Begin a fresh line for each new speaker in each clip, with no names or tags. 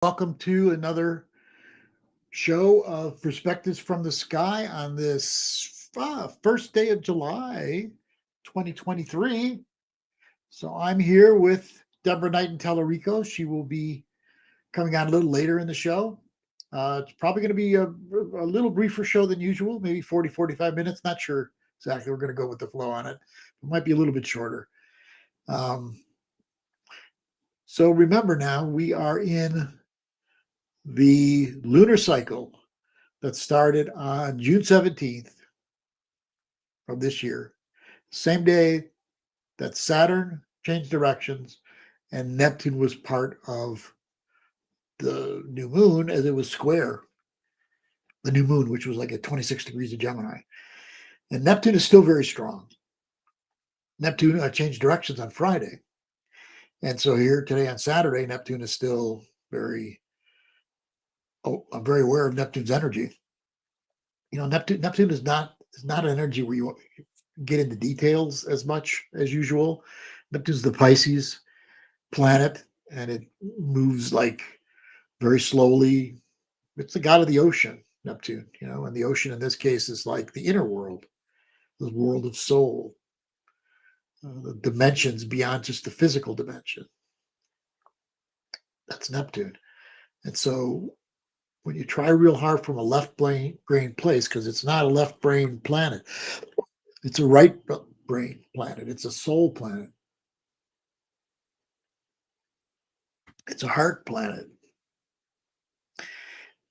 Welcome to another show of Perspectives from the Sky on this first day of July 2023. So I'm here with Deborah Knighton Tallarico. She will be coming on a little later in the show. It's probably going to be a little briefer show than usual, maybe 40, 45 minutes. Not sure exactly. We're going to go with the flow on it. It might be a little bit shorter. Um, so remember now, we are in the lunar cycle that started on June 17th of this year, same day that Saturn changed directions and Neptune was part of the new moon as it was square the new moon, which was like at 26 degrees of Gemini. And Neptune is still very strong. Neptune changed directions on Friday. And so here today on Saturday, Neptune is still I'm very aware of Neptune's energy. Neptune is not an energy where you get into details as much as usual. Neptune's the Pisces planet, and it moves like very slowly. It's the god of the ocean, Neptune, and the ocean in this case is like the inner world, the world of soul, the dimensions beyond just the physical dimension. That's Neptune. And so when you try real hard from a left brain place, because it's not a left brain planet, it's a right brain planet, it's a soul planet, it's a heart planet.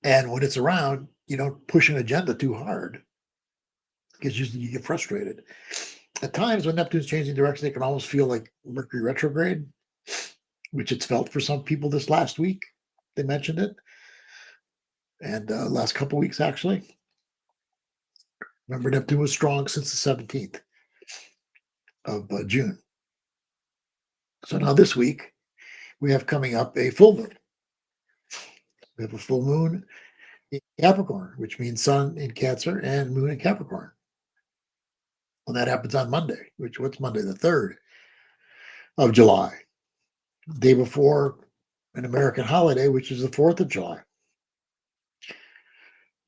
And when it's around, you don't push an agenda too hard because you get frustrated. At times when Neptune's changing direction, it can almost feel like Mercury retrograde, which it's felt for some people this last week. They mentioned it. And last couple of weeks, actually. Remember, Neptune was strong since the 17th of June. So now this week, we have coming up a full moon. We have a full moon in Capricorn, which means sun in Cancer and moon in Capricorn. Well, that happens on Monday, what's Monday, the 3rd of July, day before an American holiday, which is the 4th of July.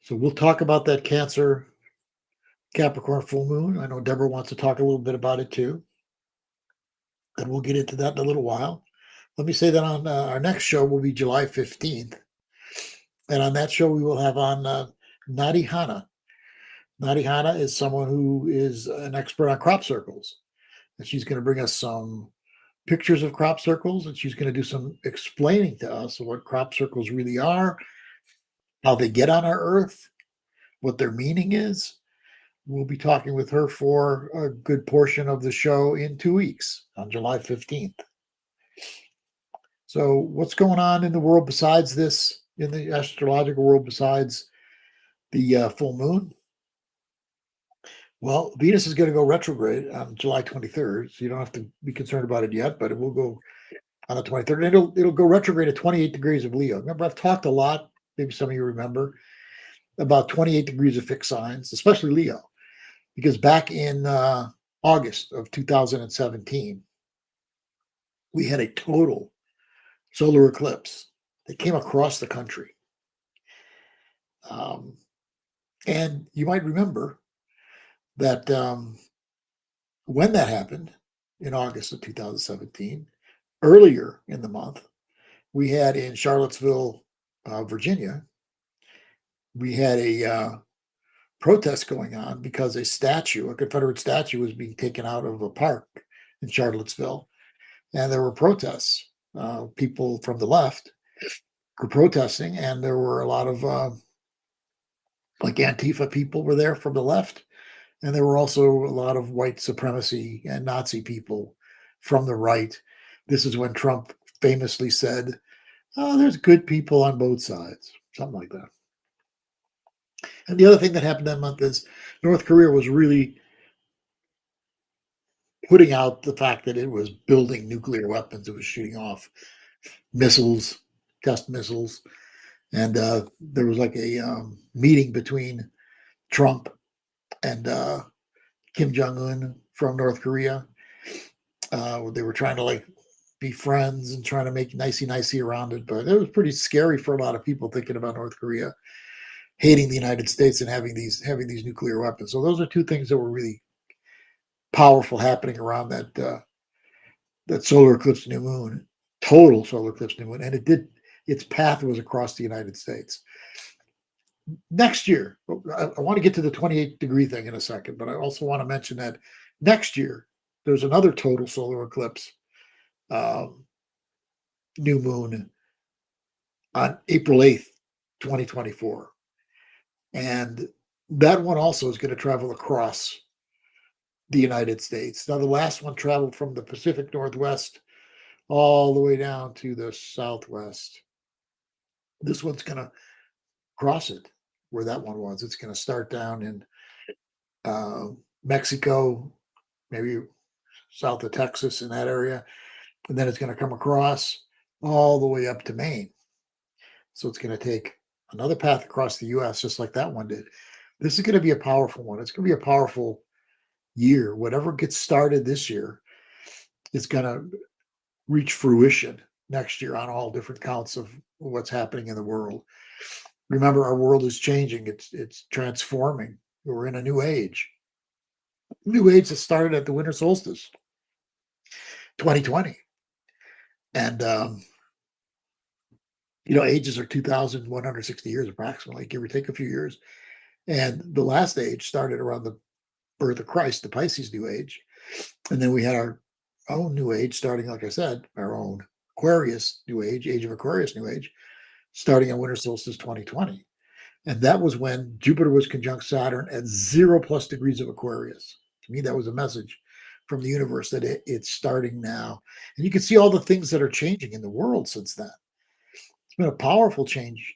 So we'll talk about that Cancer Capricorn full moon. I know Deborah wants to talk a little bit about it too. And we'll get into that in a little while. Let me say that on our next show will be July 15th. And on that show, we will have on Nadi Hanna. Nadi Hanna is someone who is an expert on crop circles. And she's going to bring us some pictures of crop circles, and she's going to do some explaining to us what crop circles really are, how they get on our Earth, what their meaning is. We'll be talking with her for a good portion of the show in 2 weeks on July 15th. So what's going on in the world besides this, in the astrological world besides the full moon? Well, Venus is going to go retrograde on July 23rd, so you don't have to be concerned about it yet, but it will go on the 23rd. And it'll go retrograde at 28 degrees of Leo. Remember, I've talked a lot, maybe some of you remember, about 28 degrees of fixed signs, especially Leo, because back in August of 2017, we had a total solar eclipse that came across the country. And you might remember that when that happened in August of 2017, earlier in the month, we had in Charlottesville, Virginia, we had a protest going on because a Confederate statue was being taken out of a park in Charlottesville. And there were protests. People from the left were protesting, and there were a lot of like Antifa people were there from the left. And there were also a lot of white supremacy and Nazi people from the right. This is when Trump famously said, "Oh, there's good people on both sides," something like that. And the other thing that happened that month is North Korea was really putting out the fact that it was building nuclear weapons. It was shooting off missiles, test missiles. And there was like a meeting between Trump and Kim Jong-un from North Korea. They were trying to be friends and trying to make nicey around it. But it was pretty scary for a lot of people thinking about North Korea hating the United States and having these nuclear weapons. So those are two things that were really powerful happening around that solar eclipse new moon, total solar eclipse new moon, and its path was across the United States. Next year, I want to get to the 28-degree thing in a second, but I also want to mention that next year there's another total solar eclipse new moon on April 8th, 2024. And that one also is going to travel across the United States. Now, the last one traveled from the Pacific Northwest all the way down to the Southwest. This one's going to cross it where that one was. It's going to start down in Mexico, maybe south of Texas in that area. And then it's going to come across all the way up to Maine. So it's going to take another path across the U.S., just like that one did. This is going to be a powerful one. It's going to be a powerful year. Whatever gets started this year is going to reach fruition next year on all different counts of what's happening in the world. Remember, our world is changing. It's transforming. We're in a new age. New age that started at the winter solstice, 2020. And, ages are 2,160 years approximately, give or take a few years. And the last age started around the birth of Christ, the Pisces New Age. And then we had our own New Age starting, like I said, our own Aquarius New Age, Age of Aquarius New Age, starting on winter solstice 2020. And that was when Jupiter was conjunct Saturn at 0+ degrees of Aquarius. To me, that was a message from the universe that it's starting now. And you can see all the things that are changing in the world since then. It's been a powerful change.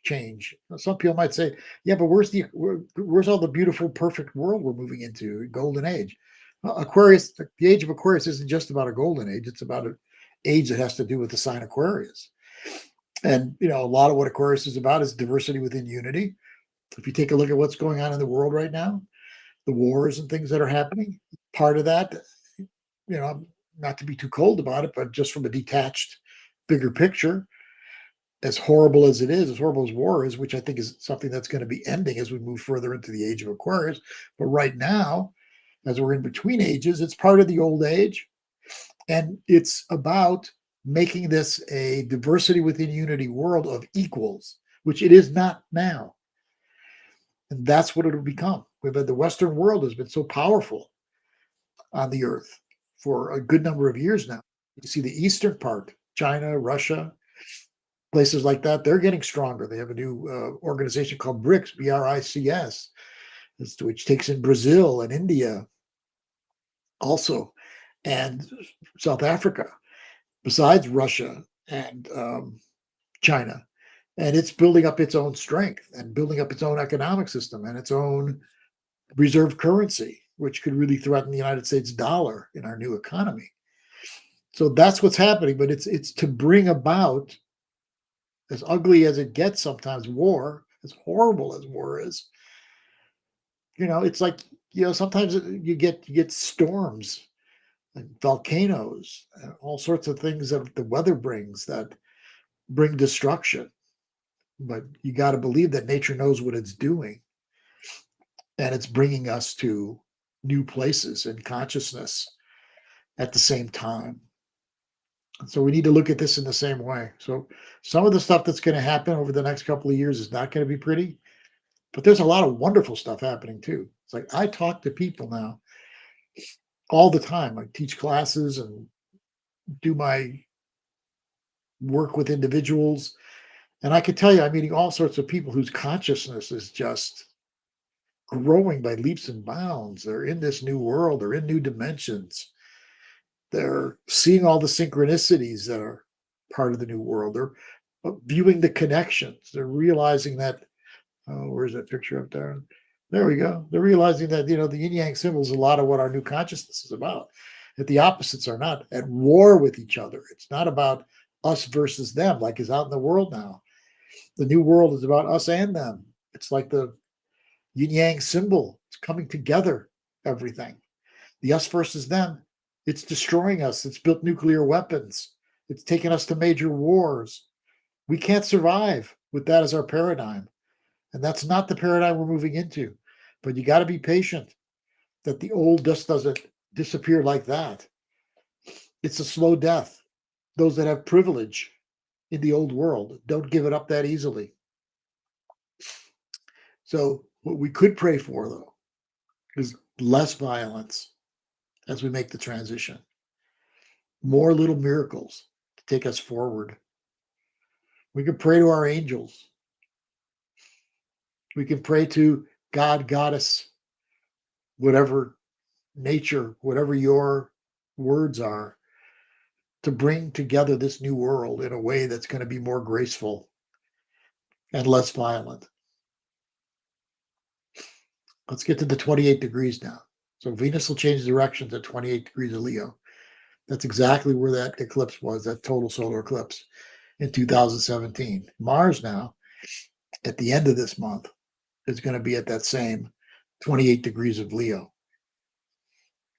Some people might say, yeah, but where's all the beautiful, perfect world we're moving into, golden age? Aquarius, the age of Aquarius isn't just about a golden age. It's about an age that has to do with the sign Aquarius. And, a lot of what Aquarius is about is diversity within unity. If you take a look at what's going on in the world right now, the wars and things that are happening, part of that, not to be too cold about it, but just from a detached, bigger picture, as horrible as it is, as horrible as war is, which I think is something that's going to be ending as we move further into the age of Aquarius. But right now, as we're in between ages, it's part of the old age. And it's about making this a diversity within unity world of equals, which it is not now. And that's what it'll become. The Western world has been so powerful on the earth for a good number of years now. You see the eastern part, China, Russia, places like that, they're getting stronger. They have a new organization called BRICS, BRICS, which takes in Brazil and India also, and South Africa, besides Russia and China. And it's building up its own strength and building up its own economic system and its own reserve currency, which could really threaten the United States dollar in our new economy. So that's what's happening, but it's to bring about, as ugly as it gets sometimes, war, as horrible as war is. It's like, sometimes you get storms and volcanoes and all sorts of things that the weather brings that bring destruction. But you got to believe that nature knows what it's doing. And it's bringing us to new places in consciousness at the same time. So we need to look at this in the same way. So some of the stuff that's going to happen over the next couple of years is not going to be pretty, but there's a lot of wonderful stuff happening too. It's like I talk to people now all the time. I teach classes and do my work with individuals. And I can tell you, I'm meeting all sorts of people whose consciousness is just growing by leaps and bounds. They're in this new world. They're in new dimensions. They're seeing all the synchronicities that are part of the new world. They're viewing the connections. They're realizing that, where's that picture up there? There we go. They're realizing that, the yin yang symbol is a lot of what our new consciousness is about. That the opposites are not at war with each other. It's not about us versus them, like is out in the world now. The new world is about us and them. It's like the yin yang symbol. It's coming together, everything. The us versus them, it's destroying us. It's built nuclear weapons. It's taken us to major wars. We can't survive with that as our paradigm. And that's not the paradigm we're moving into. But you got to be patient that the old just doesn't disappear like that. It's a slow death. Those that have privilege in the old world don't give it up that easily. So, what we could pray for, though, is less violence as we make the transition, more little miracles to take us forward. We can pray to our angels. We can pray to God, Goddess, whatever nature, whatever your words are, to bring together this new world in a way that's going to be more graceful and less violent. Let's get to the 28 degrees now. So Venus will change directions at 28 degrees of Leo. That's exactly where that eclipse was, that total solar eclipse in 2017. Mars now, at the end of this month, is going to be at that same 28 degrees of Leo.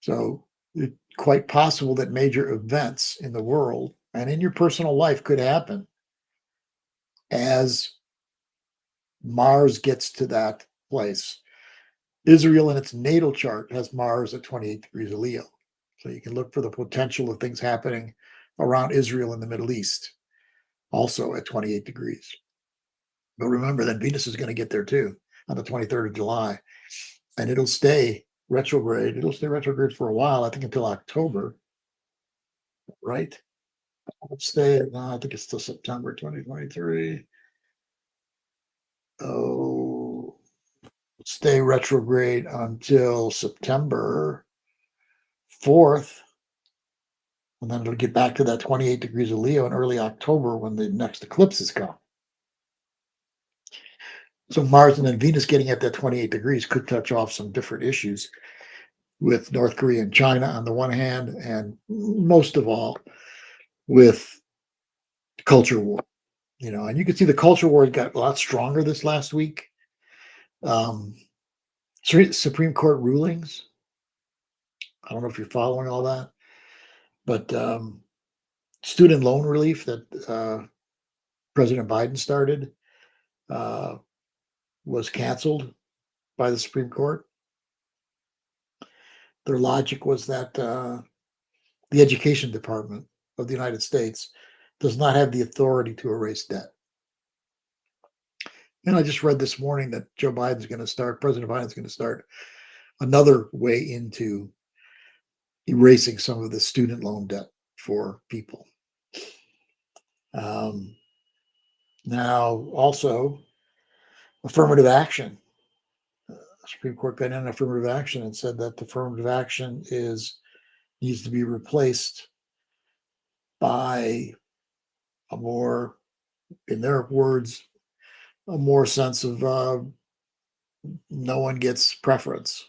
So it's quite possible that major events in the world and in your personal life could happen as Mars gets to that place. Israel in its natal chart has Mars at 28 degrees of Leo. So you can look for the potential of things happening around Israel in the Middle East, also at 28 degrees. But remember that Venus is going to get there too on the 23rd of July, and it'll stay retrograde. It'll stay retrograde for a while, I think until October, right? It'll stay, no, I think it's till September 2023. Oh, stay retrograde until September 4th. And then it'll get back to that 28 degrees of Leo in early October when the next eclipses come. So Mars and then Venus getting at that 28 degrees could touch off some different issues with North Korea and China on the one hand, and most of all with culture war. And you can see the culture war got a lot stronger this last week. Supreme Court rulings. I don't know if you're following all that, but student loan relief that President Biden started was canceled by the Supreme Court. Their logic was that the Education Department of the United States does not have the authority to erase debt. And I just read this morning that President Biden's going to start another way into erasing some of the student loan debt for people. Now, also, affirmative action. The Supreme Court got in affirmative action and said that affirmative action needs to be replaced by a more, in their words, a more sense of no one gets preference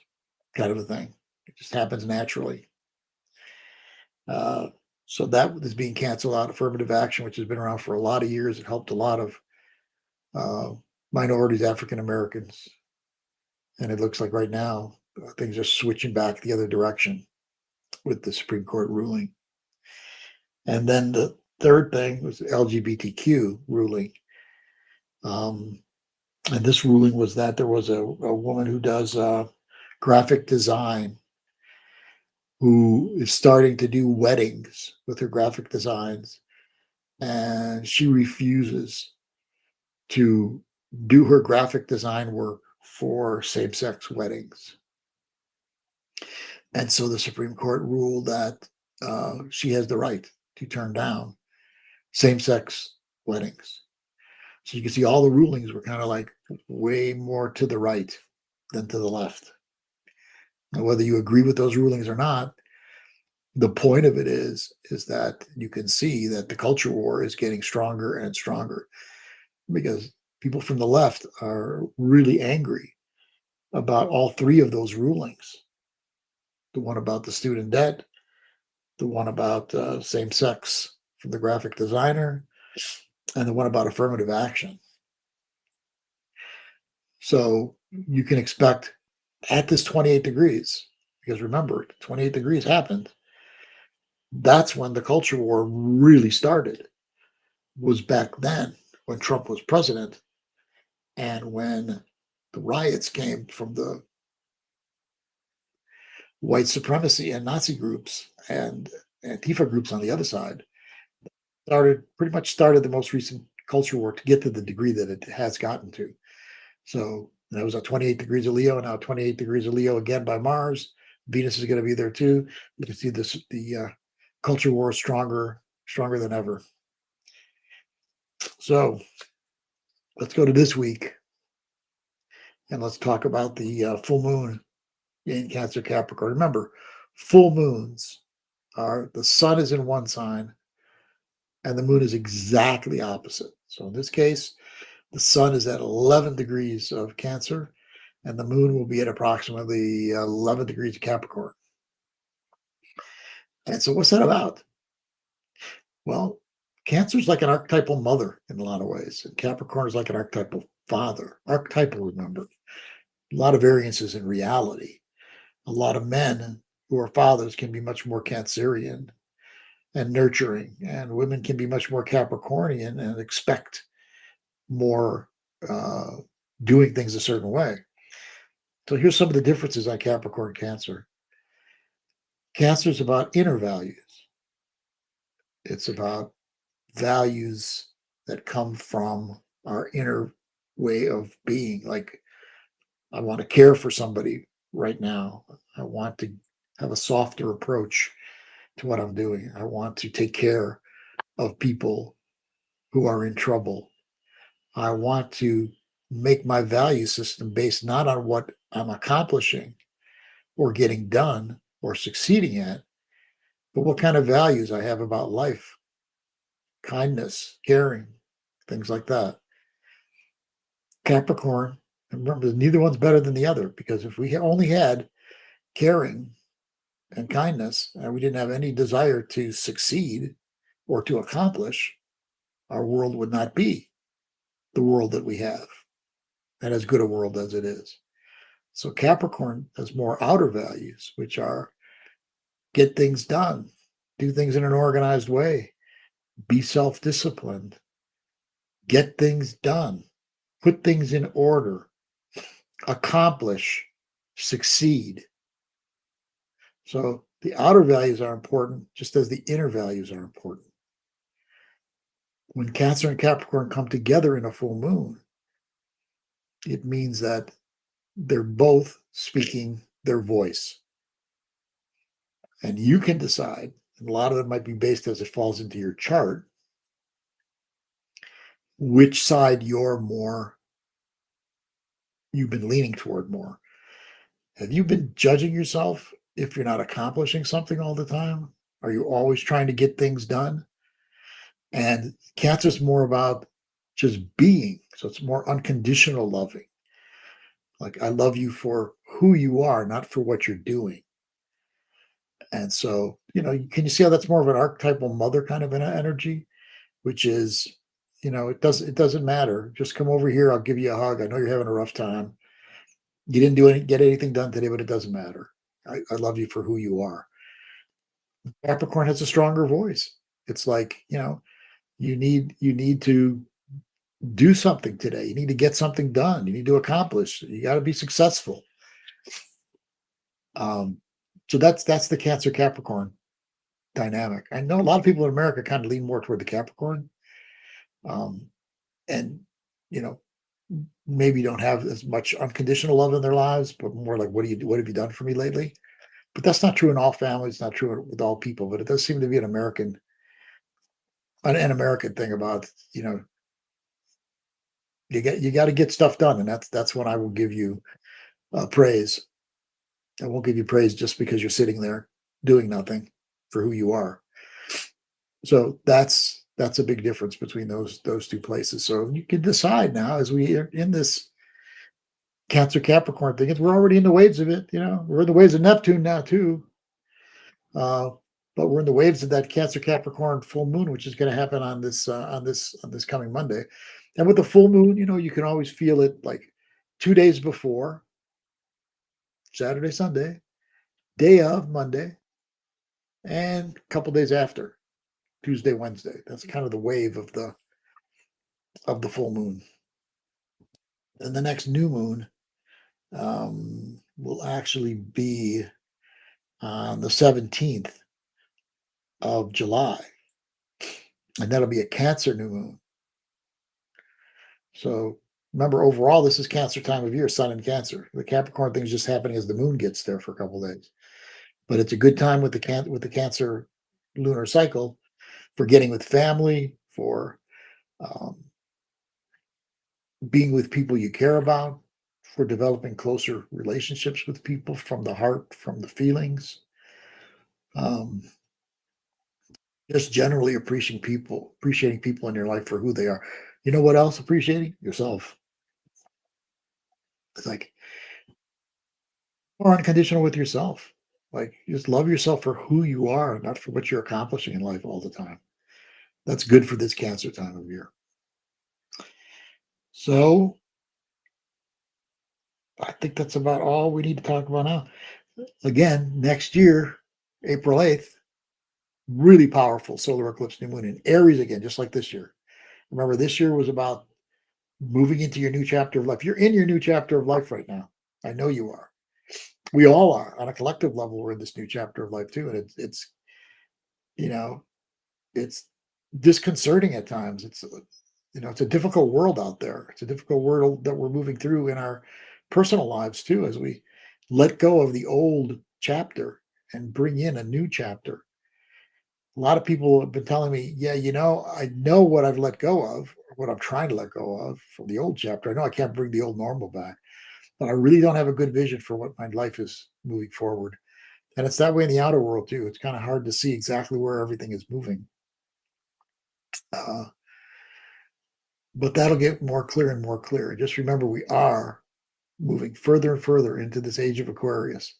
kind of a thing. It just happens naturally. So that is being canceled out. Affirmative action, which has been around for a lot of years, it helped a lot of minorities, African Americans. And it looks like right now things are switching back the other direction with the Supreme Court ruling. And then the third thing was LGBTQ ruling. And this ruling was that there was a woman who does graphic design who is starting to do weddings with her graphic designs, and she refuses to do her graphic design work for same-sex weddings. And so the Supreme Court ruled that she has the right to turn down same-sex weddings. So you can see all the rulings were kind of like way more to the right than to the left. Now, whether you agree with those rulings or not, the point of it is that you can see that the culture war is getting stronger and stronger because people from the left are really angry about all three of those rulings. The one about the student debt, the one about same sex from the graphic designer, and the one about affirmative action. So you can expect at this 28 degrees, because remember, 28 degrees happened, That's when the culture war really started, was back then when Trump was president and when the riots came from the white supremacy and Nazi groups and Antifa groups on the other side. Pretty much started the most recent culture war to get to the degree that it has gotten to. So that was at 28 degrees of Leo, now 28 degrees of Leo again by Mars. Venus is going to be there too. You can see the culture war is stronger than ever. So let's go to this week and let's talk about the full moon in Cancer Capricorn. Remember, full moons are the sun is in one sign and the moon is exactly opposite. So in this case, the sun is at 11 degrees of Cancer and the moon will be at approximately 11 degrees of Capricorn. And so what's that about? Well, Cancer is like an archetypal mother in a lot of ways, and Capricorn is like an archetypal father. Archetypal, remember, a lot of variances in reality. A lot of men who are fathers can be much more Cancerian and nurturing, and women can be much more Capricornian and expect more doing things a certain way. So here's some of the differences on Capricorn Cancer. Cancer is about inner values. It's about values that come from our inner way of being. Like, I want to care for somebody right now. I want to have a softer approach to what I'm doing. I want to take care of people who are in trouble. I want to make my value system based not on what I'm accomplishing or getting done or succeeding at, but what kind of values I have about life, kindness, caring, things like that. Capricorn, remember, neither one's better than the other, because if we only had caring and kindness and we didn't have any desire to succeed or to accomplish, our world would not be the world that we have, and as good a world as it is. So Capricorn has more outer values, which are get things done, do things in an organized way, be self-disciplined, get things done, put things in order, accomplish, succeed. So the outer values are important, just as the inner values are important. When Cancer and Capricorn come together in a full moon, it means that they're both speaking their voice. And you can decide, and a lot of it might be based as it falls into your chart, which side you've been leaning toward more. Have you been judging yourself if you're not accomplishing something all the time? Are you always trying to get things done? And Cancer is more about just being. So it's more unconditional loving. Like, I love you for who you are, not for what you're doing. And so, can you see how that's more of an archetypal mother kind of an energy, which is, it doesn't matter. Just come over here. I'll give you a hug. I know you're having a rough time. You didn't get anything done today, but it doesn't matter. I love you for who you are. Capricorn has a stronger voice. It's like, you need to do something today. You need to get something done. You need to accomplish. You got to be successful. So that's the Cancer Capricorn dynamic. I know a lot of people in America kind of lean more toward the Capricorn, and maybe don't have as much unconditional love in their lives, but more like, what have you done for me lately? But that's not true in all families. It's not true with all people. But it does seem to be an American thing about, you got to get stuff done, and that's when I will give you praise. I won't give you praise just because you're sitting there doing nothing, for who you are. So that's a big difference between those two places. So you can decide now, as we are in this Cancer Capricorn thing, we're already in the waves of it. We're in the waves of Neptune now too. But we're in the waves of that Cancer Capricorn full moon, which is going to happen on this coming Monday. And with the full moon, you can always feel it like 2 days before, Saturday, Sunday, day of Monday, and a couple days after, Tuesday, Wednesday. That's kind of the wave of the full moon. And the next new moon will actually be on the 17th of July, and that'll be a Cancer new moon. So remember, overall, this is Cancer time of year, Sun in Cancer. The Capricorn thing is just happening as the moon gets there for a couple of days, but it's a good time with the Cancer lunar cycle for getting with family, for um, being with people you care about, for developing closer relationships with people from the heart, from the feelings. Um, just generally appreciating people in your life for who they are. You know what else? Appreciating yourself. It's like more unconditional with yourself. Like just love yourself for who you are, not for what you're accomplishing in life all the time. That's good for this Cancer time of year. So I think that's about all we need to talk about now. Again, next year, April 8th, really powerful solar eclipse new moon in Aries again, just like this year. Remember, this year was about moving into your new chapter of life. You're in your new chapter of life right now. I know you are. We all are. On a collective level, we're in this new chapter of life too. And it's you know, it's disconcerting at times. It's a difficult world out there. It's a difficult world that we're moving through in our personal lives too, as we let go of the old chapter and bring in a new chapter. A lot of people have been telling me, yeah, I know what I've let go of, what I'm trying to let go of from the old chapter. I know I can't bring the old normal back, but I really don't have a good vision for what my life is moving forward. And it's that way in the outer world too. It's kind of hard to see exactly where everything is moving. Uh, but that'll get more clear and more clear. Just remember, we are moving further and further into this age of Aquarius.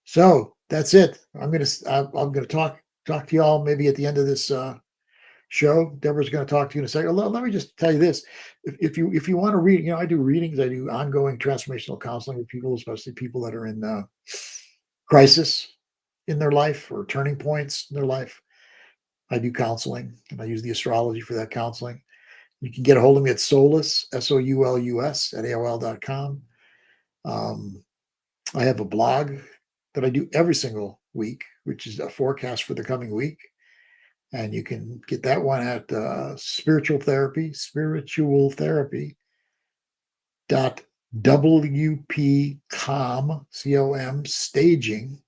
So that's it. I'm gonna talk to y'all maybe at the end of this show. Deborah's going to talk to you in a second. Let me just tell you this: if you want to read, I do readings. I do ongoing transformational counseling with people, especially people that are in crisis in their life or turning points in their life. I do counseling, and I use the astrology for that counseling. You can get a hold of me at Solus, Soulus, at AOL.com. I have a blog that I do every single week, which is a forecast for the coming week. And you can get that one at spiritual therapy dot wpcom com staging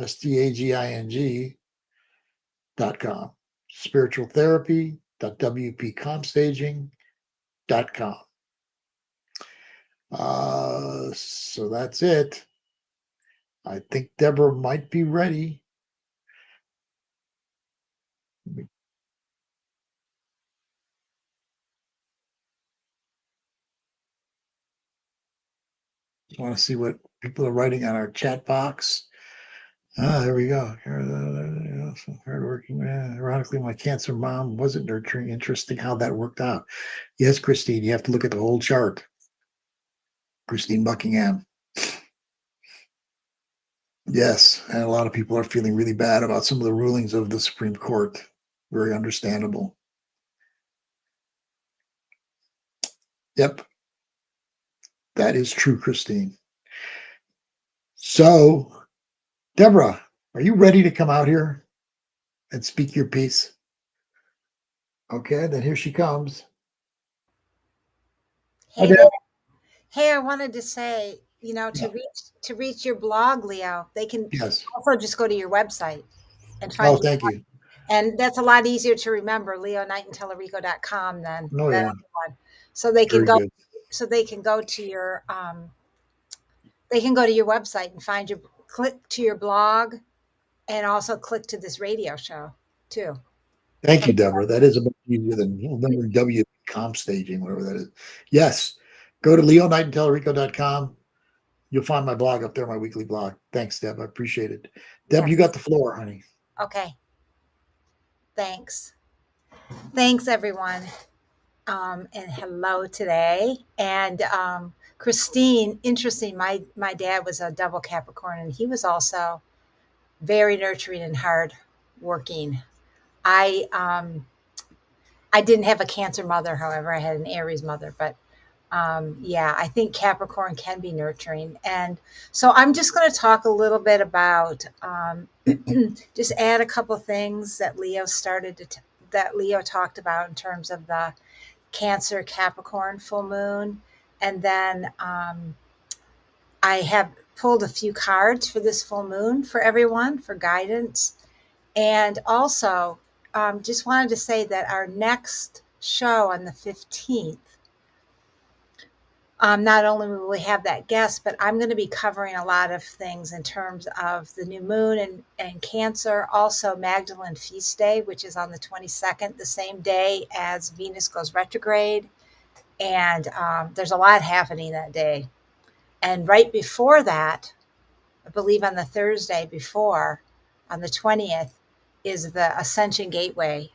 staging.com spiritualtherapy.wpcomstaging.com. So that's it. I think Deborah might be ready. Just want to see what people are writing on our chat box. There we go. Hardworking. Ironically, my Cancer mom wasn't nurturing. Interesting how that worked out. Yes, Christine, you have to look at the whole chart. Christine Buckingham. Yes, and a lot of people are feeling really bad about some of the rulings of the Supreme Court. Very understandable. Yep, that is true, Christine. So, Deborah, are you ready to come out here and speak your piece? Okay, then here she comes. Hi,
Hey
Deb.
there. Hey, I wanted to say,
Yeah.
to reach your blog, Leo, they can
Yes.
also just go to your website and
Oh,
find you.
thank you.
And that's a lot easier to remember, leoknightontallarico.com than
Oh,
that
yeah.
other one. So they can
Very
go
good.
so they can go to your website and find your click to your blog and also click to this radio show too.
Thank
From
you, Deborah. That is a much easier than remembering W comp staging, whatever that is. Yes. Go to leoknightontallarico.com. You'll find my blog up there, my weekly blog. Thanks, Deb. I appreciate it. Deb, you got
Yes.
the floor, honey.
Okay. Thanks. Thanks everyone. And hello today. And Christine, interesting. My dad was a double Capricorn, and he was also very nurturing and hard working. I didn't have a Cancer mother, however, I had an Aries mother, but yeah, I think Capricorn can be nurturing. And so I'm just going to talk a little bit about, just add a couple things that that Leo talked about in terms of the Cancer Capricorn full moon. And then I have pulled a few cards for this full moon for everyone for guidance. And also, just wanted to say that our next show on the 15th, not only will we have that guest, but I'm going to be covering a lot of things in terms of the new moon and Cancer. Also, Magdalene Feast Day, which is on the 22nd, the same day as Venus goes retrograde. And there's a lot happening that day. And right before that, I believe on the Thursday before, on the 20th, is the Ascension Gateway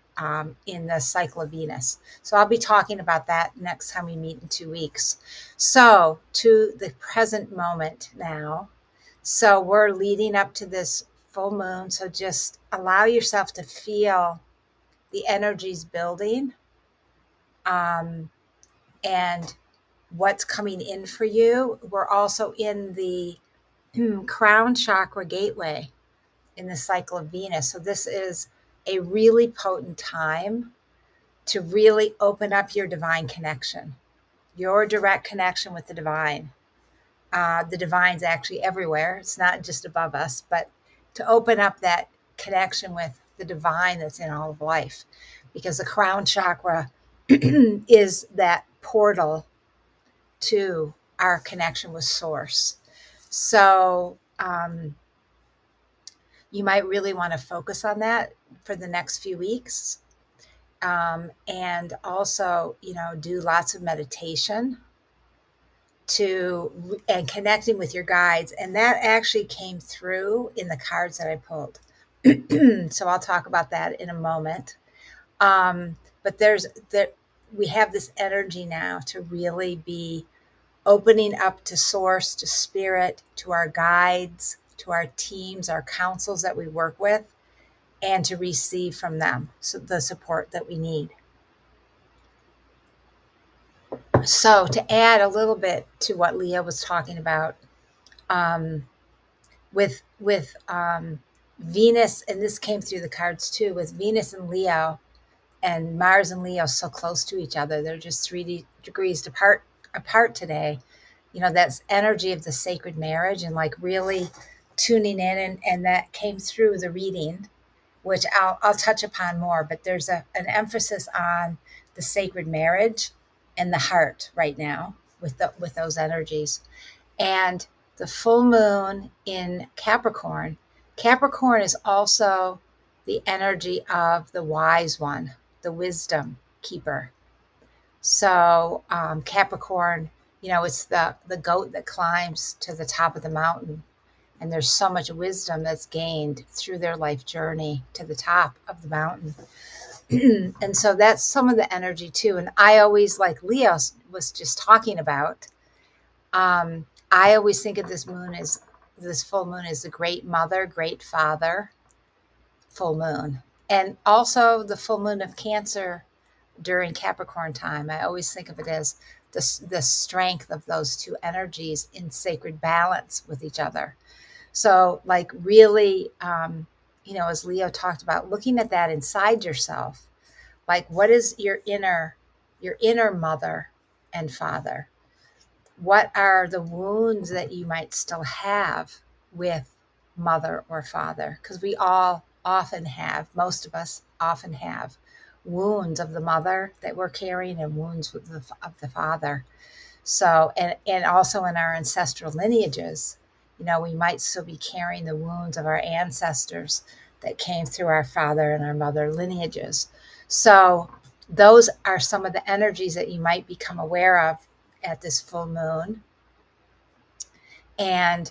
in the cycle of Venus. So I'll be talking about that next time we meet in 2 weeks. So to the present moment now. So we're leading up to this full moon. So just allow yourself to feel the energies building and what's coming in for you. We're also in the crown chakra gateway in the cycle of Venus. So this is a really potent time to really open up your divine connection, your direct connection with the divine. The divine's actually everywhere. It's not just above us, but to open up that connection with the divine that's in all of life, because the crown chakra is that portal to our connection with source. So you might really want to focus on that for the next few weeks. And also, do lots of meditation and connecting with your guides. And that actually came through in the cards that I pulled. So I'll talk about that in a moment. But we have this energy now to really be opening up to source, to spirit, to our guides, to our teams, our councils that we work with, and to receive from them the support that we need. So to add a little bit to what Leo was talking about, with Venus, and this came through the cards too, with Venus and Leo and Mars and Leo so close to each other. They're just 3 degrees apart today. That's energy of the sacred marriage and like really tuning in. And that came through the reading, which I'll touch upon more, but there's an emphasis on the sacred marriage and the heart right now with those energies. And the full moon in Capricorn is also the energy of the wise one, the wisdom keeper. So Capricorn, it's the goat that climbs to the top of the mountain. And there's so much wisdom that's gained through their life journey to the top of the mountain. And so that's some of the energy too. And I always, like Leo was just talking about, I always think of this full moon as the great mother, great father full moon. And also the full moon of Cancer during Capricorn time. I always think of it as the strength of those two energies in sacred balance with each other. So like really, as Leo talked about, looking at that inside yourself, like what is your inner mother and father? What are the wounds that you might still have with mother or father? Because we all often have, most of us often have wounds of the mother that we're carrying and wounds of the father. So, and also in our ancestral lineages, we might still be carrying the wounds of our ancestors that came through our father and our mother lineages. So those are some of the energies that you might become aware of at this full moon. And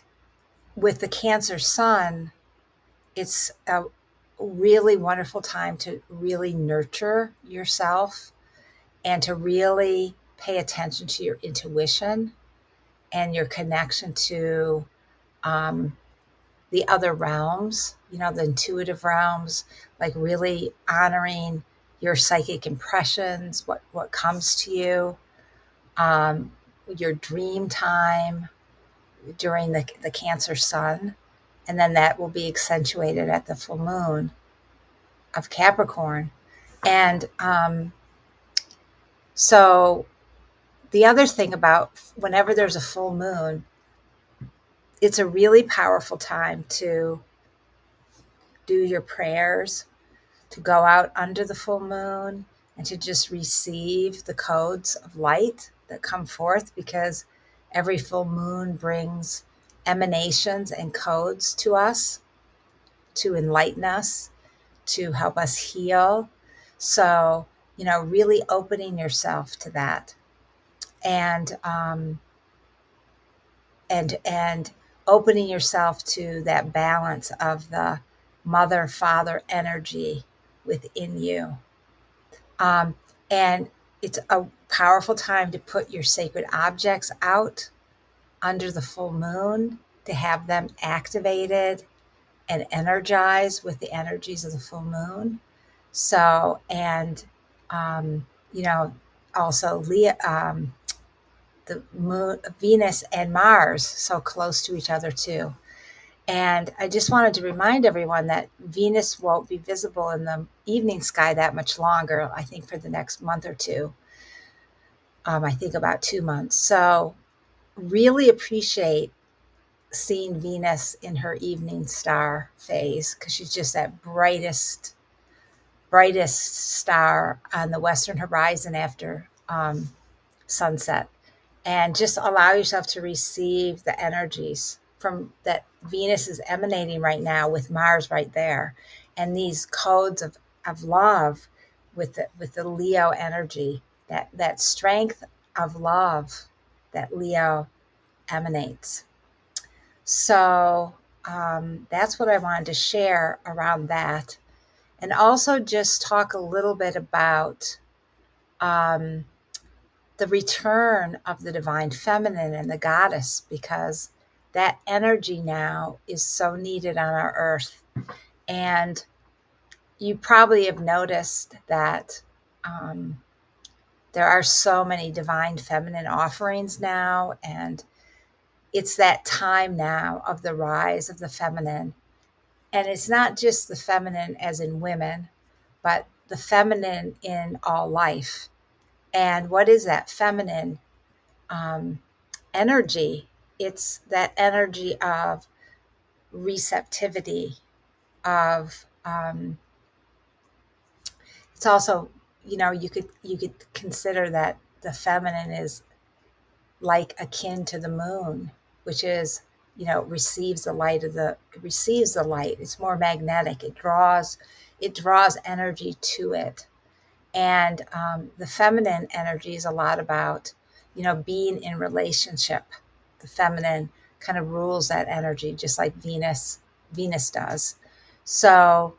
with the Cancer sun, it's a really wonderful time to really nurture yourself and to really pay attention to your intuition and your connection to the other realms, the intuitive realms, like really honoring your psychic impressions, what comes to you, um, your dream time during the Cancer sun. And then that will be accentuated at the full moon of Capricorn. And so the other thing about whenever there's a full moon, it's a really powerful time to do your prayers, to go out under the full moon, and to just receive the codes of light that come forth, because every full moon brings emanations and codes to us to enlighten us, to help us heal. So, really opening yourself to that, and and opening yourself to that balance of the mother father energy within you. And it's a powerful time to put your sacred objects out under the full moon, to have them activated and energized with the energies of the full moon. So, and um, you know, also the moon, Venus and Mars, so close to each other too. And I just wanted to remind everyone that Venus won't be visible in the evening sky that much longer, I think for the next month or two. I think about 2 months. So really appreciate seeing Venus in her evening star phase, because she's just that brightest star on the western horizon after sunset. And just allow yourself to receive the energies from that Venus is emanating right now, with Mars right there, and these codes of love with the Leo energy, that strength of love that Leo emanates. So that's what I wanted to share around that. And also just talk a little bit about um, the return of the divine feminine and the goddess, because that energy now is so needed on our earth. And you probably have noticed that there are so many divine feminine offerings now, and it's that time now of the rise of the feminine. And it's not just the feminine as in women, but the feminine in all life. And what is that feminine energy? It's that energy of receptivity, of it's also, you could consider that the feminine is like akin to the moon, which is, receives the light receives the light. It's more magnetic. It draws energy to it. And the feminine energy is a lot about, being in relationship. The feminine kind of rules that energy, just like Venus does. So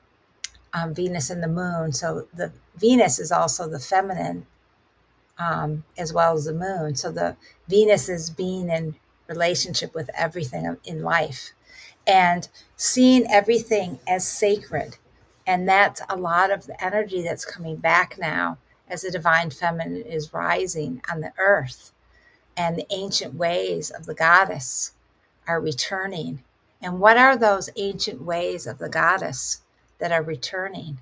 Venus and the moon. So the Venus is also the feminine, as well as the moon. So the Venus is being in relationship with everything in life, and seeing everything as sacred. And that's a lot of the energy that's coming back now as the divine feminine is rising on the earth, and the ancient ways of the goddess are returning. And what are those ancient ways of the goddess that are returning?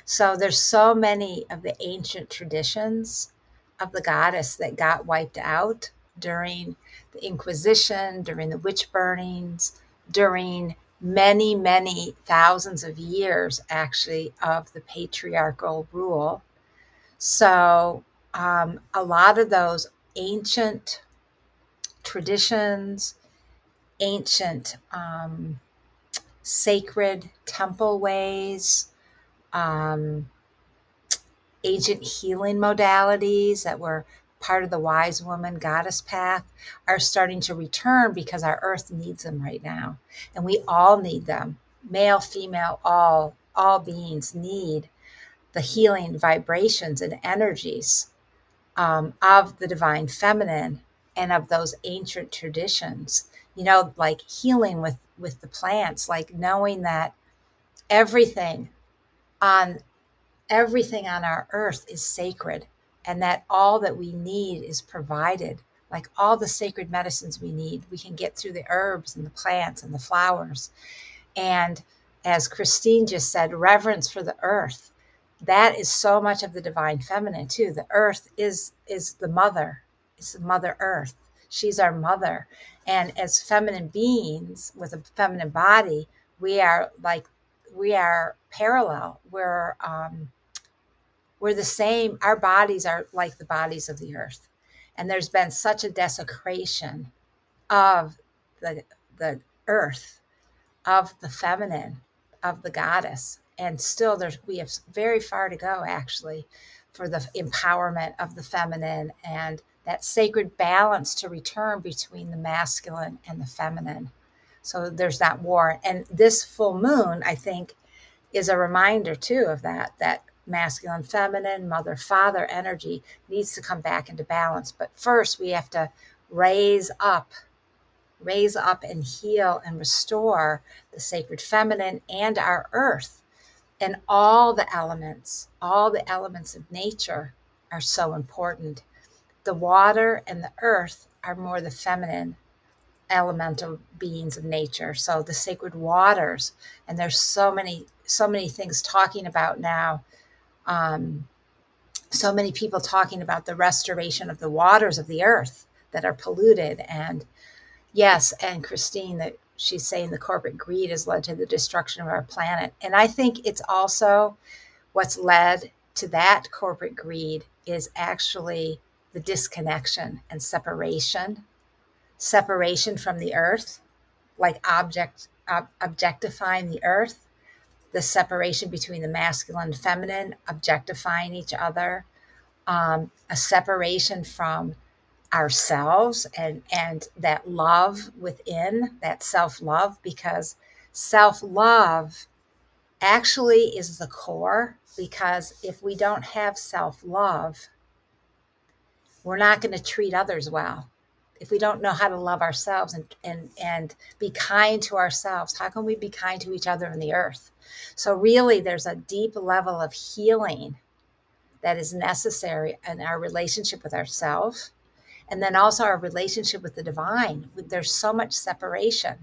So there's so many of the ancient traditions of the goddess that got wiped out during the Inquisition, during the witch burnings, during many, many thousands of years, actually, of the patriarchal rule. So a lot of those ancient traditions, ancient sacred temple ways, um, ancient healing modalities that were part of the wise woman goddess path are starting to return, because our earth needs them right now. And we all need them. Male, female, all beings need the healing vibrations and energies of the divine feminine and of those ancient traditions. Like healing with the plants, like knowing that everything on everything on our earth is sacred, and that all that we need is provided. Like all the sacred medicines we need, we can get through the herbs and the plants and the flowers. And as Christine just said, reverence for the earth. That is so much of the divine feminine too. The earth is the mother. It's the mother earth. She's our mother. And as feminine beings with a feminine body, we are parallel. We're the same. Our bodies are like the bodies of the earth. And there's been such a desecration of the earth, of the feminine, of the goddess. And still we have very far to go actually for the empowerment of the feminine and that sacred balance to return between the masculine and the feminine. So there's that war. And this full moon, I think, is a reminder too of that masculine, feminine, mother, father energy needs to come back into balance. But first we have to raise up and heal and restore the sacred feminine and our earth. And all the elements of nature are so important. The water and the earth are more the feminine elemental beings of nature. So the sacred waters, and there's so many things talking about now. So many people talking about the restoration of the waters of the earth that are polluted. And yes, and Christine, that she's saying the corporate greed has led to the destruction of our planet. And I think it's also what's led to that corporate greed is actually the disconnection and separation from the earth, like objectifying the earth, the separation between the masculine and feminine, objectifying each other, a separation from ourselves and that love within, that self-love, because self-love actually is the core. Because if we don't have self-love, we're not going to treat others well. If we don't know how to love ourselves and be kind to ourselves, how can we be kind to each other in the earth? So really there's a deep level of healing that is necessary in our relationship with ourselves. And then also our relationship with the divine. There's so much separation,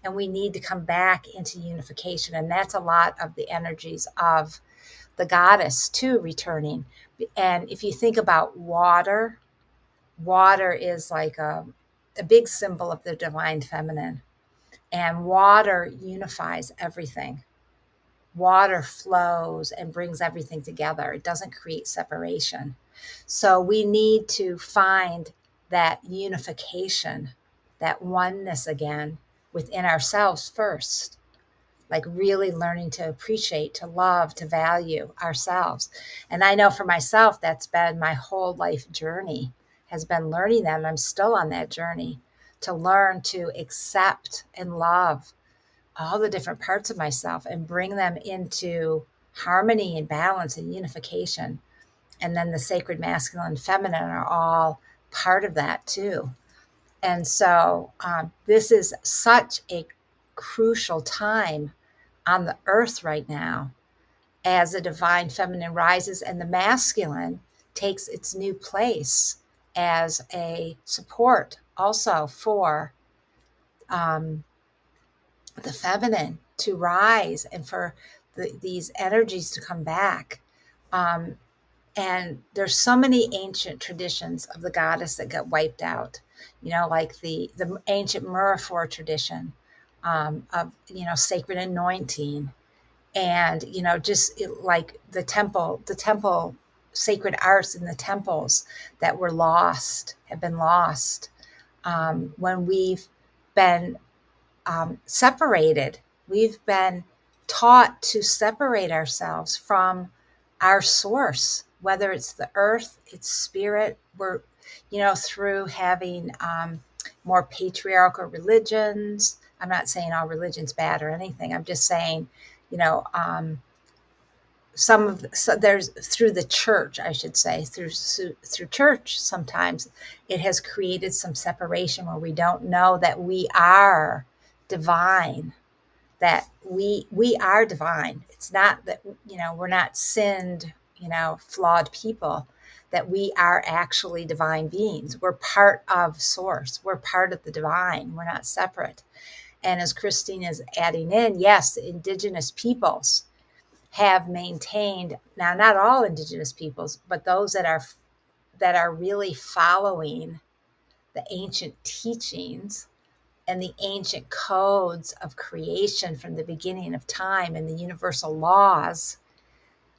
and we need to come back into unification. And that's a lot of the energies of the goddess too returning. And if you think about water is like a big symbol of the divine feminine. And water unifies everything. Water flows and brings everything together. It doesn't create separation. So we need to find that unification, that oneness again within ourselves first, like really learning to appreciate, to love, to value ourselves. And I know for myself, that's been my whole life journey, has been learning that. And I'm still on that journey to learn to accept and love all the different parts of myself and bring them into harmony and balance and unification. And then the sacred masculine and feminine are all part of that too. And so this is such a crucial time on the earth right now as the divine feminine rises and the masculine takes its new place as a support also for the feminine to rise and for these energies to come back. And there's so many ancient traditions of the goddess that got wiped out, like the ancient Myrfor tradition of, sacred anointing and, like the temple, sacred arts in the temples that were lost, have been lost when we've been separated. We've been taught to separate ourselves from our source, whether it's the earth, it's spirit. We're, through having more patriarchal religions. I'm not saying all religion's bad or anything. I'm just saying, there's through the church, I should say, through church, sometimes it has created some separation where we don't know that we are divine, that we are divine. It's not that, we're not sinned, flawed people, that we are actually divine beings. We're part of source. We're part of the divine. We're not separate. And as Christine is adding in, yes, the indigenous peoples have maintained, now not all indigenous peoples, but those that are really following the ancient teachings and the ancient codes of creation from the beginning of time and the universal laws,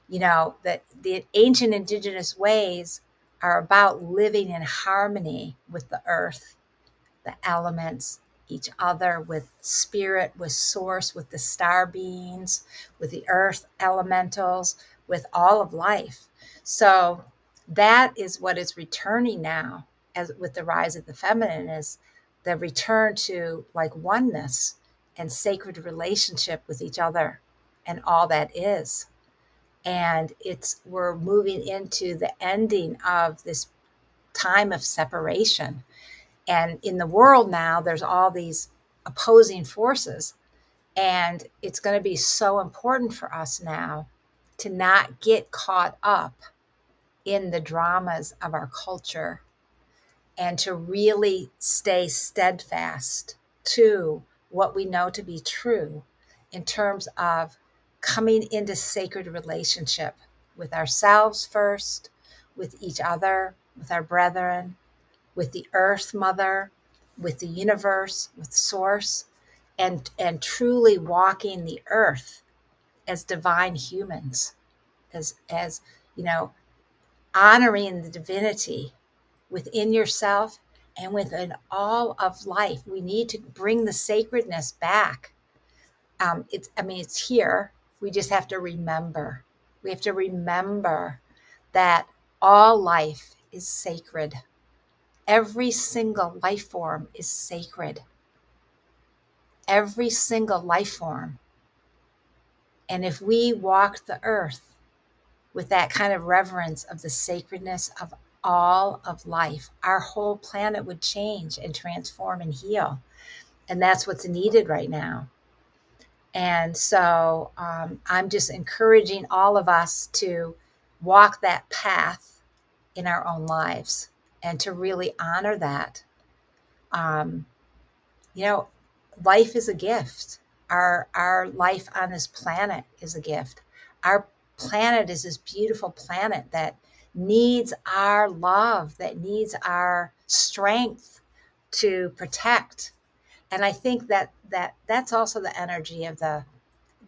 that the ancient indigenous ways are about living in harmony with the earth, the elements, each other, with spirit, with source, with the star beings, with the earth elementals, with all of life. So that is what is returning now, as with the rise of the feminine, is the return to like oneness and sacred relationship with each other and all that is. And we're moving into the ending of this time of separation. And in the world now, there's all these opposing forces. And it's going to be so important for us now to not get caught up in the dramas of our culture and to really stay steadfast to what we know to be true in terms of coming into sacred relationship with ourselves first, with each other, with our brethren, with the earth mother, with the universe, with source, and truly walking the earth as divine humans, as honoring the divinity within yourself and within all of life. We need to bring the sacredness back. It's here. We just have to remember. We have to remember that all life is sacred. Every single life form is sacred. Every single life form. And if we walk the earth with that kind of reverence of the sacredness of all of life, our whole planet would change and transform and heal. And that's what's needed right now. And so I'm just encouraging all of us to walk that path in our own lives and to really honor that. Um, Life is a gift. Our life on this planet is a gift. Our planet is this beautiful planet that needs our love, that needs our strength to protect. And I think that's also the energy of the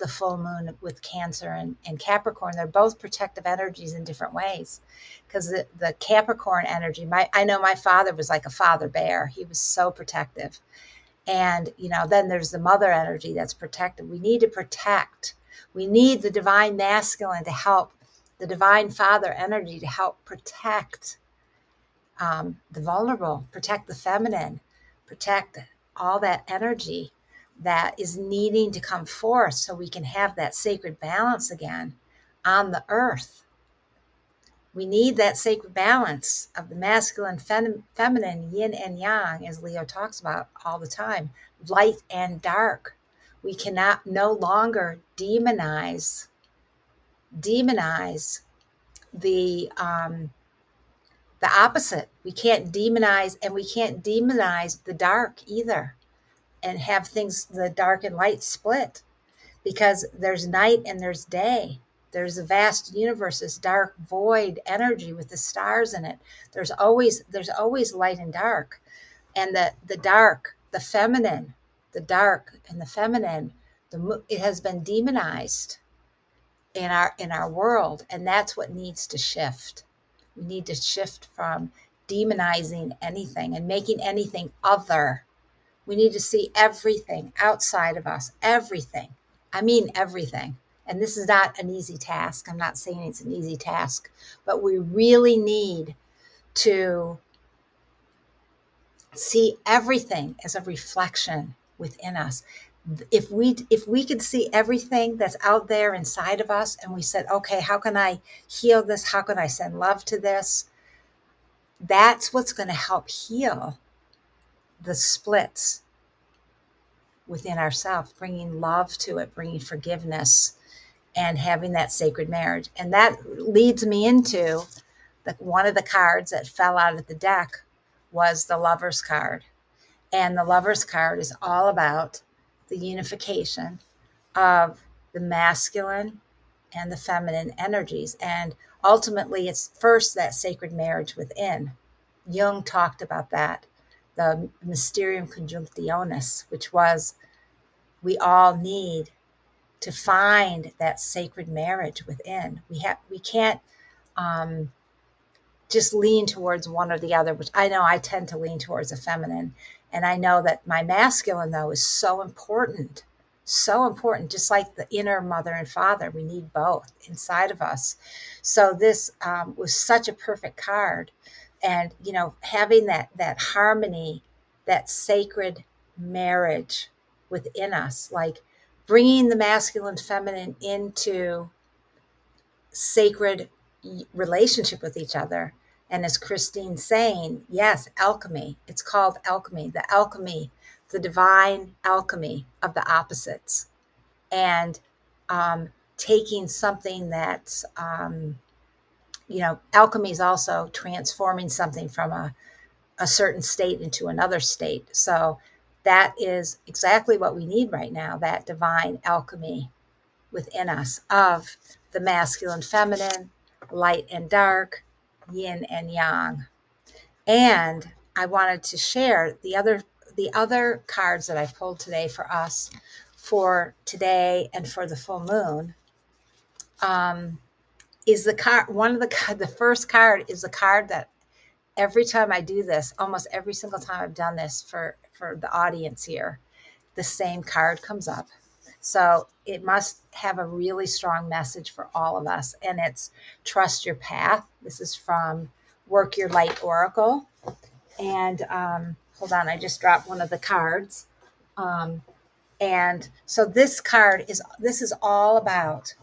full moon with Cancer and Capricorn. They're both protective energies in different ways. Because the Capricorn energy, I know my father was like a father bear. He was so protective. And, then there's the mother energy that's protective. We need to protect. We need the divine masculine to help, the divine father energy to help protect the vulnerable, protect the feminine, protect all that energy that is needing to come forth so we can have that sacred balance again on the earth. We need that sacred balance of the masculine, feminine, yin and yang, as Leo talks about all the time, light and dark. We cannot no longer demonize the opposite. We can't demonize, and we can't demonize the dark either, and have things, the dark and light, split, because there's night and there's day. There's a vast universe, this dark void energy with the stars in it. There's always light and dark. And the dark, the feminine, the dark and the feminine, it has been demonized in our world. And that's what needs to shift. We need to shift from demonizing anything and making anything other. We need to see everything outside of us, everything. I mean, everything. And this is not an easy task. I'm not saying it's an easy task, but we really need to see everything as a reflection within us. If we could see everything that's out there inside of us, and we said, okay, how can I heal this? How can I send love to this? That's what's going to help heal the splits within ourselves, bringing love to it, bringing forgiveness, and having that sacred marriage. And that leads me into one of the cards that fell out of the deck was the Lover's card. And the Lover's card is all about the unification of the masculine and the feminine energies. And ultimately, it's first that sacred marriage within. Jung talked about that, the Mysterium Conjunctionis, which was we all need to find that sacred marriage within. We can't just lean towards one or the other, which I know I tend to lean towards the feminine. And I know that my masculine, though, is so important. So important, just like the inner mother and father. We need both inside of us. So this was such a perfect card. And, having that harmony, that sacred marriage within us, like bringing the masculine, feminine into sacred relationship with each other. And as Christine's saying, yes, alchemy. It's called alchemy, the divine alchemy of the opposites. And taking something that's, alchemy is also transforming something from a certain state into another state. So that is exactly what we need right now, that divine alchemy within us of the masculine, feminine, light and dark, yin and yang. And I wanted to share the other cards that I pulled today for us for today and for the full moon. Is the card the first card is the card that every time I do this, almost every single time I've done this for the audience here, the same card comes up. So it must have a really strong message for all of us. And it's Trust Your Path. This is from Work Your Light Oracle. And hold on, I just dropped one of the cards. And so this is all about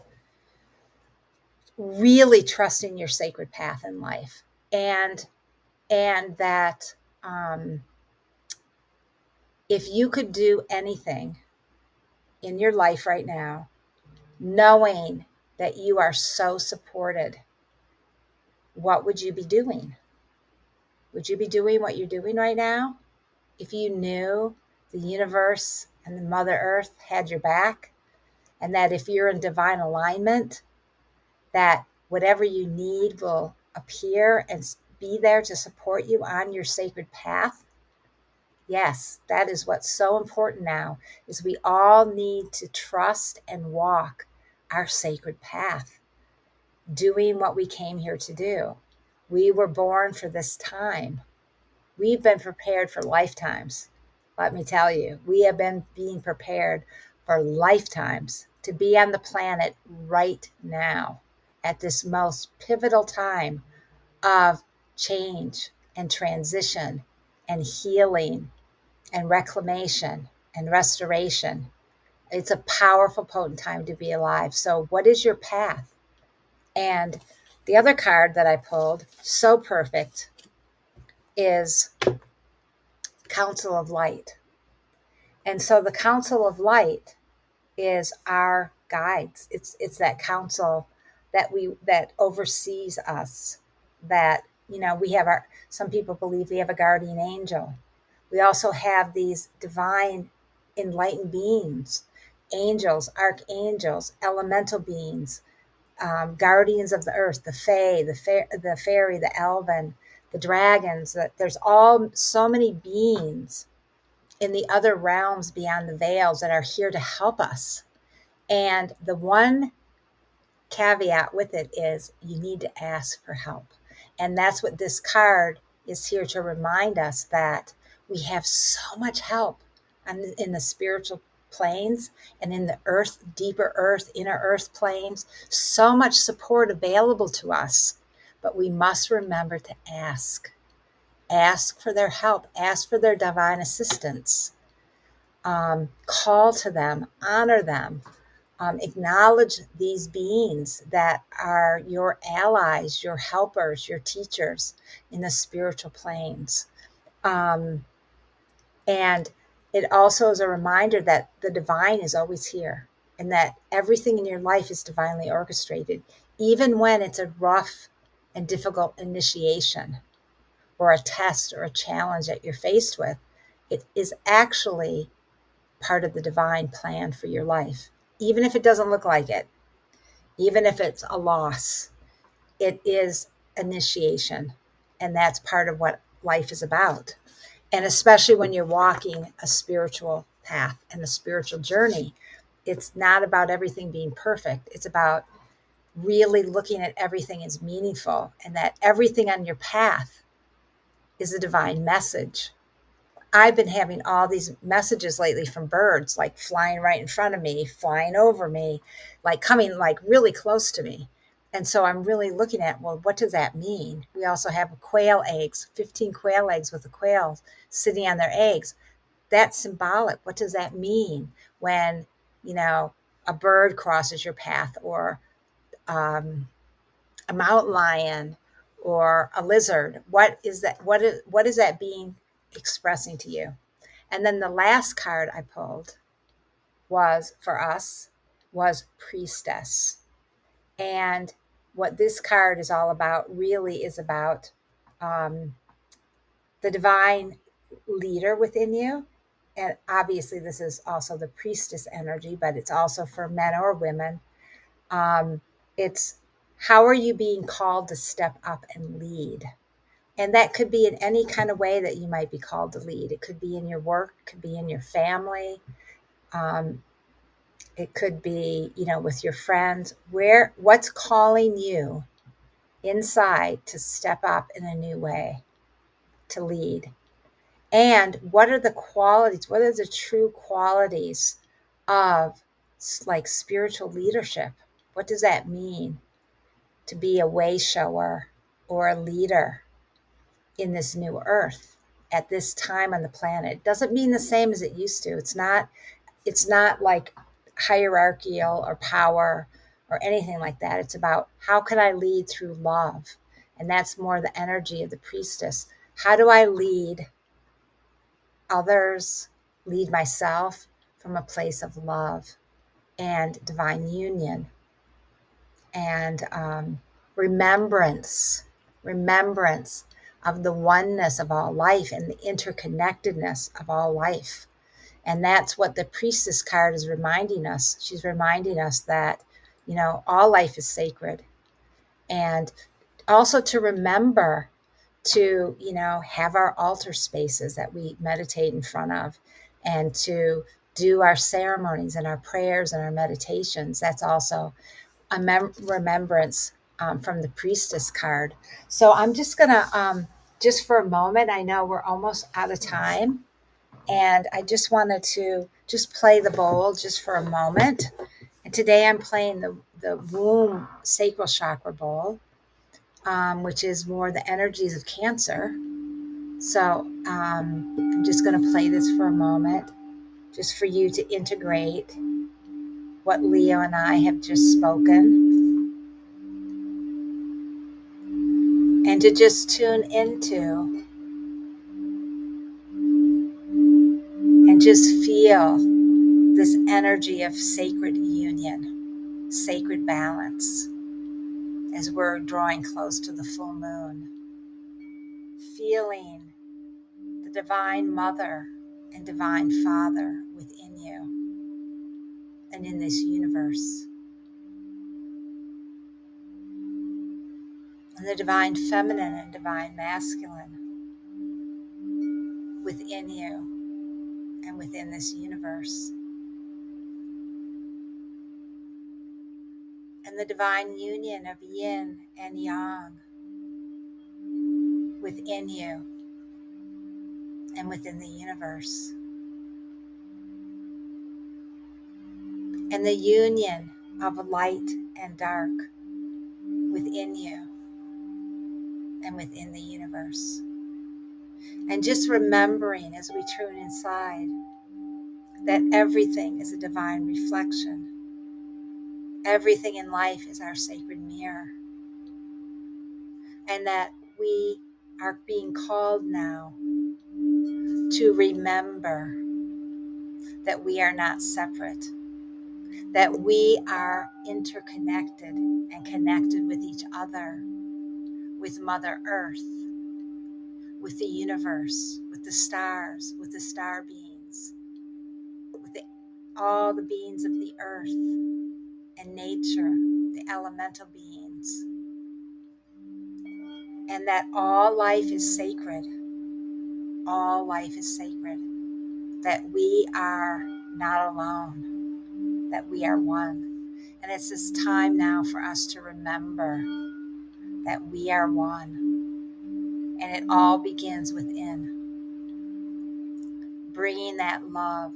really trusting your sacred path in life. And that if you could do anything in your life right now, knowing that you are so supported, what would you be doing? Would you be doing what you're doing right now? If you knew the universe and the Mother Earth had your back, and that if you're in divine alignment, that whatever you need will appear and be there to support you on your sacred path. Yes, that is what's so important now, is we all need to trust and walk our sacred path, doing what we came here to do. We were born for this time. We've been prepared for lifetimes. Let me tell you, we have been being prepared for lifetimes to be on the planet right now at this most pivotal time of change and transition and healing and reclamation and restoration. It's a powerful, potent time to be alive. So what is your path? And the other card that I pulled, so perfect, is Council of Light. And so the Council of Light is our guides. It's that council that oversees us, that we have some people believe we have a guardian angel. We also have these divine enlightened beings, angels, archangels, elemental beings, guardians of the earth, the fae, the fairy, the elven, the dragons. That there's all so many beings in the other realms beyond the veils that are here to help us. And the one caveat with it is you need to ask for help. And that's what this card is here to remind us, that we have so much help in the spiritual planes and in the earth, deeper earth, inner earth planes, so much support available to us. But we must remember to ask for their help, ask for their divine assistance, call to them, honor them, acknowledge these beings that are your allies, your helpers, your teachers in the spiritual planes. And It also is a reminder that the divine is always here and that everything in your life is divinely orchestrated, even when it's a rough and difficult initiation or a test or a challenge that you're faced with. It is actually part of the divine plan for your life, even if it doesn't look like it, even if it's a loss. It is initiation, and that's part of what life is about. And especially when you're walking a spiritual path and a spiritual journey, it's not about everything being perfect. It's about really looking at everything as meaningful, and that everything on your path is a divine message. I've been having all these messages lately from birds, like flying right in front of me, flying over me, like coming like really close to me. And so I'm really looking at, well, what does that mean? We also have quail eggs, 15 quail eggs with the quails sitting on their eggs. That's symbolic. What does that mean when, you know, a bird crosses your path, or um, a mountain lion or a lizard? What is that? What is that being expressing to you? And then the last card I pulled was for us was priestess. And what this card is all about really is about um, the divine leader within you. And obviously, this is also the priestess energy, but it's also for men or women. It's how are you being called to step up and lead? And that could be in any kind of way that you might be called to lead. It could be in your work, it could be in your family, um, it could be, you know, with your friends. What's calling you inside to step up in a new way, to lead? And what are the qualities? What are the true qualities of like spiritual leadership? What does that mean to be a way shower or a leader in this new earth at this time on the planet? It doesn't mean the same as it used to. It's not like hierarchical or power or anything like that. It's about how can I lead through love? And that's more the energy of the priestess. How do I lead others, lead myself from a place of love and divine union and remembrance of the oneness of all life and the interconnectedness of all life. And that's what the priestess card is reminding us. She's reminding us that, you know, all life is sacred. And also to remember to, you know, have our altar spaces that we meditate in front of, and to do our ceremonies and our prayers and our meditations. That's also a remembrance from the priestess card. So I'm just going to, just for a moment, I know we're almost out of time. And I just wanted to just play the bowl just for a moment. And today I'm playing the womb sacral chakra bowl, which is more the energies of Cancer. So I'm just going to play this for a moment, just for you to integrate what Leo and I have just spoken, and to just tune into and just feel this energy of sacred union, sacred balance, as we're drawing close to the full moon, feeling the divine mother and divine father within you and in this universe, and the divine feminine and divine masculine within you and within this universe, and the divine union of yin and yang within you and within the universe, and the union of light and dark within you and within the universe. And just remembering as we tune inside that everything is a divine reflection. Everything in life is our sacred mirror. And that we are being called now to remember that we are not separate, that we are interconnected and connected with each other, with Mother Earth, with the universe, with the stars, with the star beings, with all the beings of the earth and nature, the elemental beings, and that all life is sacred. All life is sacred. That we are not alone, that we are one. And it's this time now for us to remember that we are one. And it all begins within. Bringing that love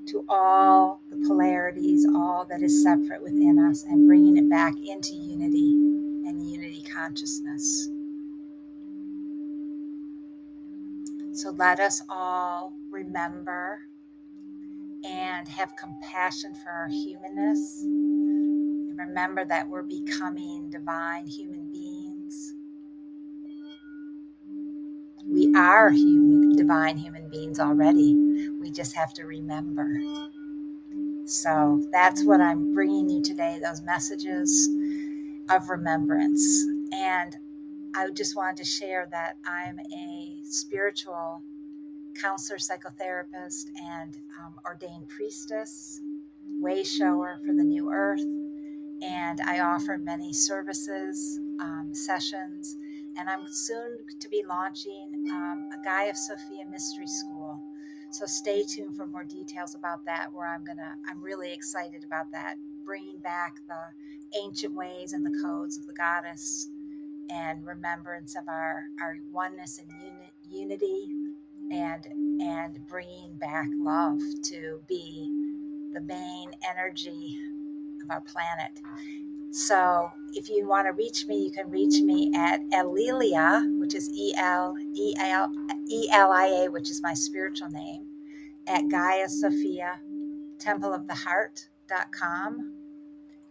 to all the polarities, all that is separate within us, and bringing it back into unity and unity consciousness. So let us all remember and have compassion for our humanness. And remember that we're becoming divine human beings. We are divine human beings already. We just have to remember. So that's what I'm bringing you today, those messages of remembrance. And I just wanted to share that I'm a spiritual counselor, psychotherapist, and ordained priestess, way shower for the new earth. And I offer many services, sessions, and I'm soon to be launching a Gaia Sophia Mystery School. So stay tuned for more details about that, where I'm really excited about that, bringing back the ancient ways and the codes of the goddess and remembrance of our oneness and unity, and bringing back love to be the main energy of our planet. So if you want to reach me, you can reach me at Elilia, which is Elia, which is my spiritual name, at Gaia Sophia templeoftheheart.com.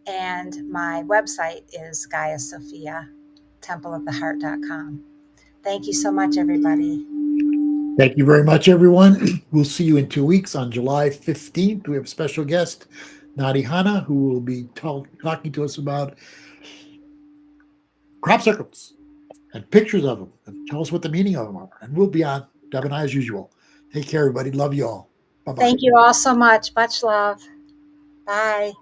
And my website is Gaia Sophia templeoftheheart.com. Thank you so much, everybody.
Thank you very much, everyone. We'll see you in 2 weeks on July 15th. We have a special guest, Nadi Hanna, who will be talking to us about crop circles and pictures of them and tell us what the meaning of them are. And we'll be on Deb and I as usual. Take care, everybody. Love you all. Bye-bye.
Thank you all so much. Much love. Bye.